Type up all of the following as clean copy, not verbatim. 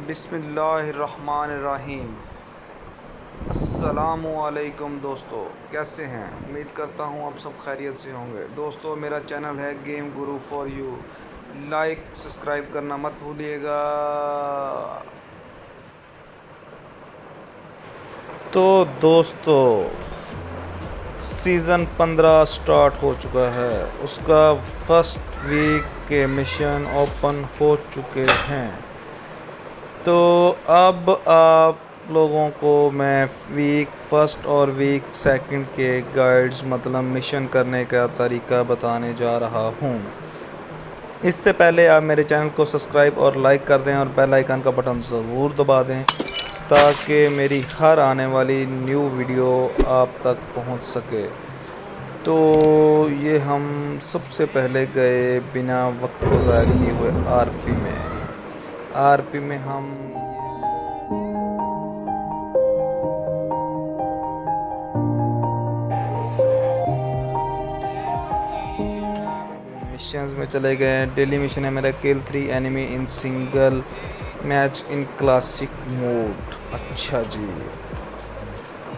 बिस्मिल्लाहिर्रहमानिर्रहीम। अस्सलामुअलैकुम दोस्तों, कैसे हैं? उम्मीद करता हूं आप सब खैरियत से होंगे। दोस्तों, मेरा चैनल है game Guru for you. Like subscribe करना मत भूलिएगा। तो दोस्तों, सीज़न 15 स्टार्ट हो चुका है। उसका फर्स्ट वीक के मिशन ओपन हो चुके हैं। तो अब आप लोगों को मैं वीक फर्स्ट और वीक सेकंड के गाइड्स मतलब मिशन करने का तरीका बताने जा रहा हूँ। इससे पहले आप मेरे चैनल को सब्सक्राइब और लाइक कर दें और बेल आइकन का बटन ज़रूर दबा दें ताकि मेरी हर आने वाली न्यू वीडियो आप तक पहुँच सके। तो ये हम सबसे पहले गए बिना वक्त को ज़ाया किए हुए आरपी में हम मिशंस में चले गए। डेली मिशन है मेरा, किल 3 enemy in single match in classic mode. अच्छा जी।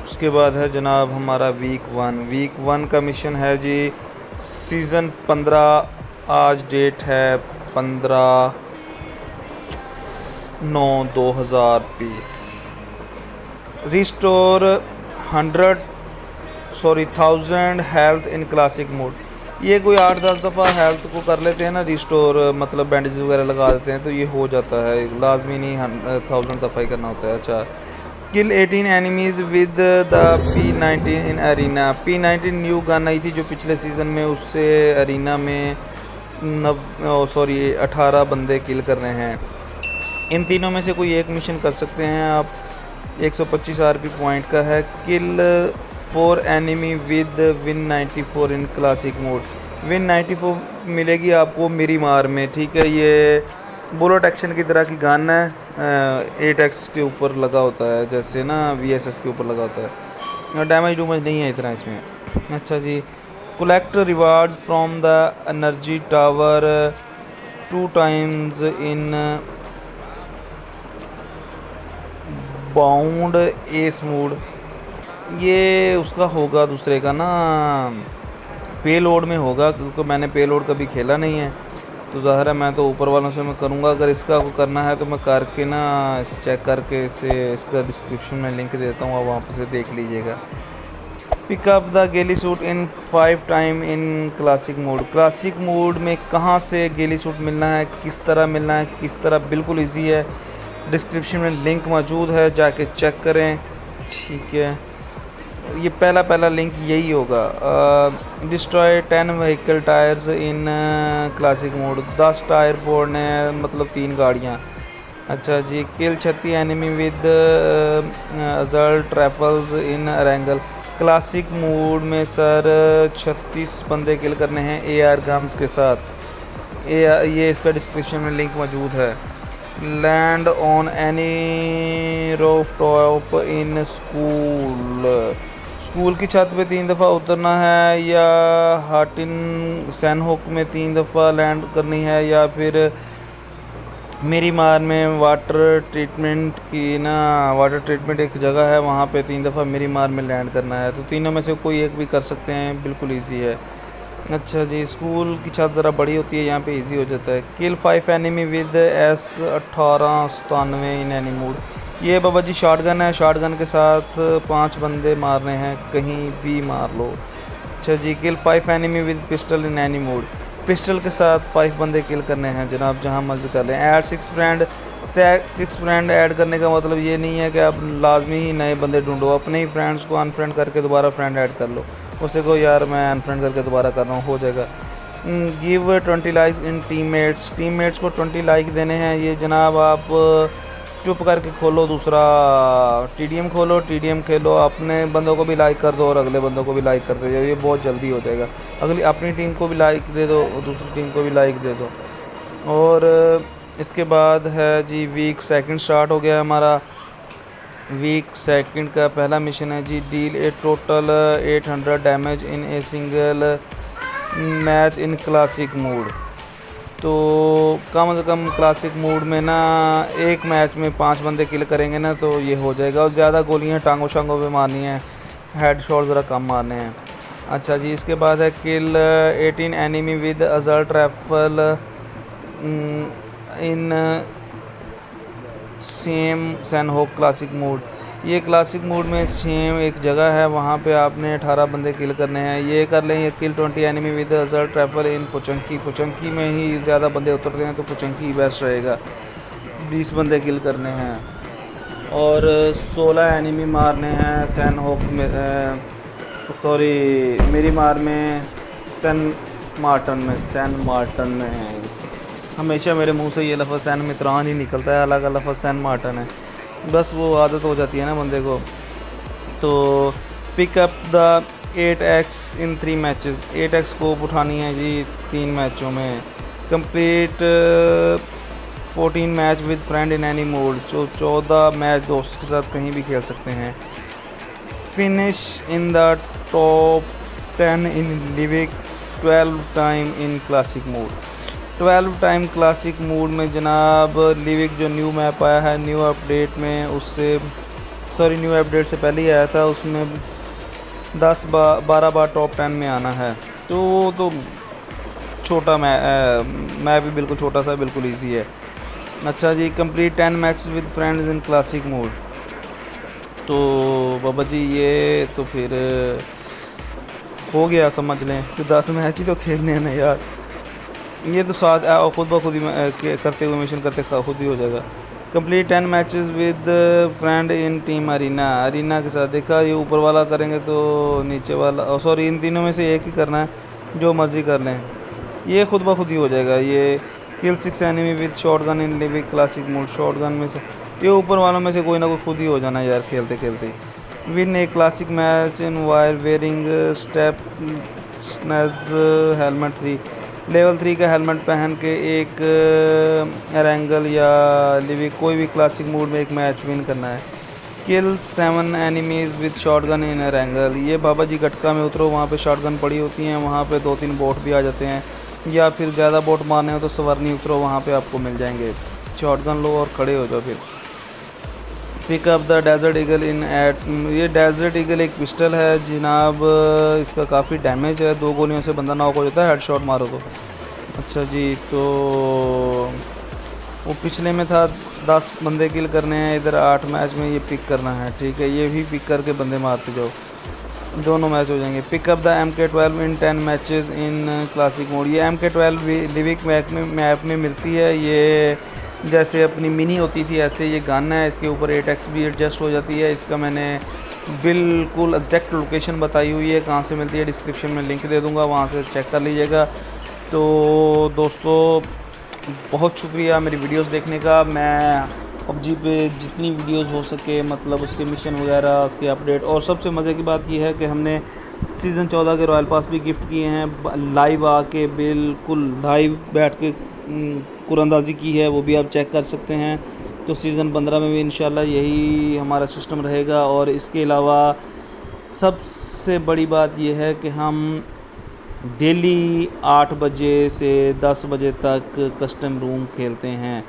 उसके बाद है जनाब हमारा वीक वन का मिशन है जी, सीज़न 15। आज डेट है 15/9/2020। रिस्टोर 1000 हेल्थ इन क्लासिक मोड। ये कोई 8-10 दफ़ा हेल्थ को कर लेते हैं ना रिस्टोर, मतलब बैंडेज वगैरह लगा देते हैं तो ये हो जाता है। लाजमी नहीं 1000 दफ़ा ही करना होता है। अच्छा, kill 18 enemies with the P19 in arena. P19 new gun आई थी जो पिछले सीज़न में, उससे अरीना में 18 बंदे किल कर रहे हैं। इन तीनों में से कोई एक मिशन कर सकते हैं आप। 125 आरपी पॉइंट का है। किल 4 enemy with win 94 in classic mode. Win 94 मिलेगी आपको मेरी मार में, ठीक है। ये बुलेट एक्शन की तरह की गन है, 8x के ऊपर लगा होता है, जैसे ना VSS के ऊपर लगा होता है। डैमेज नहीं है इतना इसमें। अच्छा जी। Collect reward from the energy tower 2 times in bound S mode. ये उसका होगा दूसरे का ना, पे लोड में होगा, क्योंकि मैंने पे लोड कभी खेला नहीं है तो ज़ाहिर है मैं तो ऊपर वालों से मैं करूँगा। अगर इसका को करना है तो मैं करके ना इसे चेक करके इसका डिस्क्रिप्शन में लिंक देता हूँ, आप वहाँ पर से देख लीजिएगा। पिकअप द गेली suit in 5 time in classic mode. Classic mode में कहाँ से गेली सूट मिलना है, किस तरह मिलना है, किस तरह, बिल्कुल ईजी है। डिस्क्रिप्शन में लिंक मौजूद है, जाके चेक करें, ठीक है। ये पहला लिंक यही होगा। Destroy 10 vehicle tyres in classic mode. 10 tyre फोड़ने हैं, मतलब 3 गाड़ियाँ। अच्छा जी। Kill 36 enemy with assault rifles in Erangel. Classic mode में सर 36 बंदे किल करने हैं AR गन्स के साथ। ये इसका डिस्क्रिप्शन में लिंक मौजूद है। Land on any rooftop in school की छत पे 3 दफ़ा उतरना है, या हार्टिन सैनहोक में 3 दफ़ा लैंड करनी है, या फिर मेरी मार में वाटर ट्रीटमेंट एक जगह है, वहाँ पे 3 दफ़ा मेरी मार में लैंड करना है। तो तीनों में से कोई एक भी कर सकते हैं, बिल्कुल इजी है। अच्छा जी। स्कूल की छत ज़रा बड़ी होती है, यहाँ पे इजी हो जाता है। किल 5 enemy with S1897 in any mode. ये बाबा जी शॉटगन है, शॉटगन के साथ 5 बंदे मारने हैं, कहीं भी मार लो। अच्छा जी। किल 5 enemy with pistol in any mode. Pistol के साथ 5 बंदे किल करने हैं जनाब, जहां मर्जी कर लें। ऐड 6 फ्रेंड ऐड करने का मतलब ये नहीं है कि आप लाजमी ही नए बंदे ढूंढो, अपने ही फ्रेंड्स को अनफ्रेंड करके दोबारा फ्रेंड ऐड कर लो। उससे को यार मैं अनफ्रेंड करके दोबारा कर रहा हूँ, हो जाएगा। गिव 20 लाइक्स इन टीममेट्स को 20 लाइक देने हैं। ये जनाब आप चुप करके खोलो, दूसरा TDM खोलो, TDM खेलो, अपने बंदों को भी लाइक कर दो और अगले बंदों को भी लाइक कर दो, ये बहुत जल्दी हो जाएगा। अगली अपनी टीम को भी लाइक दे दो और दूसरी टीम को भी लाइक दे दो। और इसके बाद है जी वीक सेकंड स्टार्ट हो गया हमारा। वीक सेकंड का पहला मिशन है जी, deal a total 800 damage in a single match in classic mode. तो कम से कम क्लासिक मोड में ना एक मैच में 5 बंदे किल करेंगे ना तो ये हो जाएगा। और ज़्यादा गोलियां टांगों शांगों पे मारनी है, हेड शॉट ज़रा कम मारने हैं। अच्छा जी, इसके बाद है किल 18 enemy with assault rifle in same Sanhok classic mode. ये क्लासिक मोड में सेम एक जगह है, वहाँ पे आपने 18 बंदे किल करने हैं। ये कर लें, ये kill 20 enemy with assault rifle in Pochinki. Pochinki में ही ज़्यादा बंदे उतरते हैं तो पुचंकी ही बेस्ट रहेगा। 20 बंदे किल करने हैं और 16 एनिमी मारने हैं सैनहॉक में, सॉरी मेरी मार में सैन मार्टन में है। हमेशा मेरे मुंह से ये लफ्ज़ सैन मित्रान ही निकलता है, अलग लफ्ज़ सैन मार्टन है, बस वो आदत हो जाती है ना बंदे को। तो pick up the 8x in 3 matches. 8x scope उठानी है जी 3 मैचों में। Complete 14 match with friend in any mode. जो 14 मैच दोस्त के साथ कहीं भी खेल सकते हैं। Finish in the top 10 in Livik 12 time in classic mode. 12 time classic mode में जनाब लिविक जो न्यू मैप आया है, न्यू अपडेट में उससे न्यू अपडेट से पहले ही आया था, उसमें 12 बार टॉप 10 में आना है। तो छोटा मैप भी बिल्कुल छोटा सा, बिल्कुल ईजी है। अच्छा जी, complete 10 match with friends in classic mode. तो बाबा जी ये तो फिर हो गया, समझ लें कि 10 मैच ही तो खेलने हैं ना यार। ये तो साथ खुद ब खुद ही करते हुए मिशन करते खुद ही हो जाएगा। Complete 10 matches with friend in team arena के साथ। देखा, ये ऊपर वाला करेंगे तो नीचे वाला, इन तीनों में से एक ही करना है, जो मर्ज़ी कर लें, ये खुद ब खुद ही हो जाएगा। ये किल 6 enemy with shotgun in Livik classic mode. Shotgun में से ये ऊपर वालों में से कोई ना कोई खुद ही हो जाना यार खेलते खेलते। Win a classic match in while wearing Spetsnaz helmet 3। Level 3 का हेलमेट पहन के एक एरेंगल या लिविक कोई भी क्लासिक मोड में एक मैच विन करना है। किल 7 enemies with shotgun in Erangel. ये बाबा जी गटका में उतरो, वहाँ पे शॉटगन पड़ी होती हैं, वहाँ पे 2-3 बोट भी आ जाते हैं, या फिर ज़्यादा बोट मारने हो तो सवरनी उतरो, वहाँ पे आपको मिल जाएंगे। शॉटगन लो और खड़े हो जाओ। फिर pick up the desert eagle in eight. ये डेजर्ट ईगल एक पिस्टल है जनाब, इसका काफ़ी डैमेज है, 2 गोलियों से बंदा नॉक हो जाता है, हेडशॉट मारो तो। अच्छा जी, तो वो पिछले में था 10 बंदे किल करने हैं, इधर 8 मैच में ये पिक करना है, ठीक है। ये भी पिक करके बंदे मारते जाओ, दोनों मैच हो जाएंगे। Pick up the MK12 in 10 matches in classic mode. ये MK12 लिविक मैप में मिलती है। ये जैसे अपनी मिनी होती थी ऐसे ये गन है, इसके ऊपर 8x भी एडजस्ट हो जाती है। इसका मैंने बिल्कुल एग्जैक्ट लोकेशन बताई हुई है, कहाँ से मिलती है डिस्क्रिप्शन में लिंक दे दूँगा, वहाँ से चेक कर लीजिएगा। तो दोस्तों बहुत शुक्रिया मेरी वीडियोस देखने का। मैं PUBG पे जितनी वीडियोस हो सके, मतलब उसके मिशन वगैरह, उसके अपडेट, और सबसे मज़े की बात यह है कि हमने सीज़न 14 के रॉयल पास भी गिफ्ट किए हैं, लाइव आके बिल्कुल लाइव बैठ के कुरंदाजी की है, वो भी आप चेक कर सकते हैं। तो सीज़न 15 में भी इंशाल्लाह यही हमारा सिस्टम रहेगा। और इसके अलावा सबसे बड़ी बात यह है कि हम डेली 8 बजे से 10 बजे तक कस्टम रूम खेलते हैं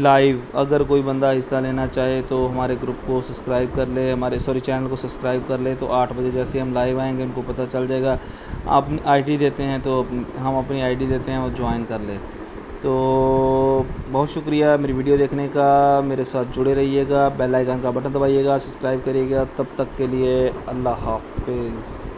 लाइव। अगर कोई बंदा हिस्सा लेना चाहे तो हमारे ग्रुप को सब्सक्राइब कर ले, हमारे चैनल को सब्सक्राइब कर ले, तो 8 बजे जैसे हम लाइव आएंगे उनको पता चल जाएगा। आप आईडी देते हैं तो हम अपनी आईडी देते हैं, वो ज्वाइन कर ले। तो बहुत शुक्रिया मेरी वीडियो देखने का, मेरे साथ जुड़े रहिएगा, बेल आइकन का बटन दबाइएगा, सब्सक्राइब करिएगा। तब तक के लिए अल्लाह हाफिज़।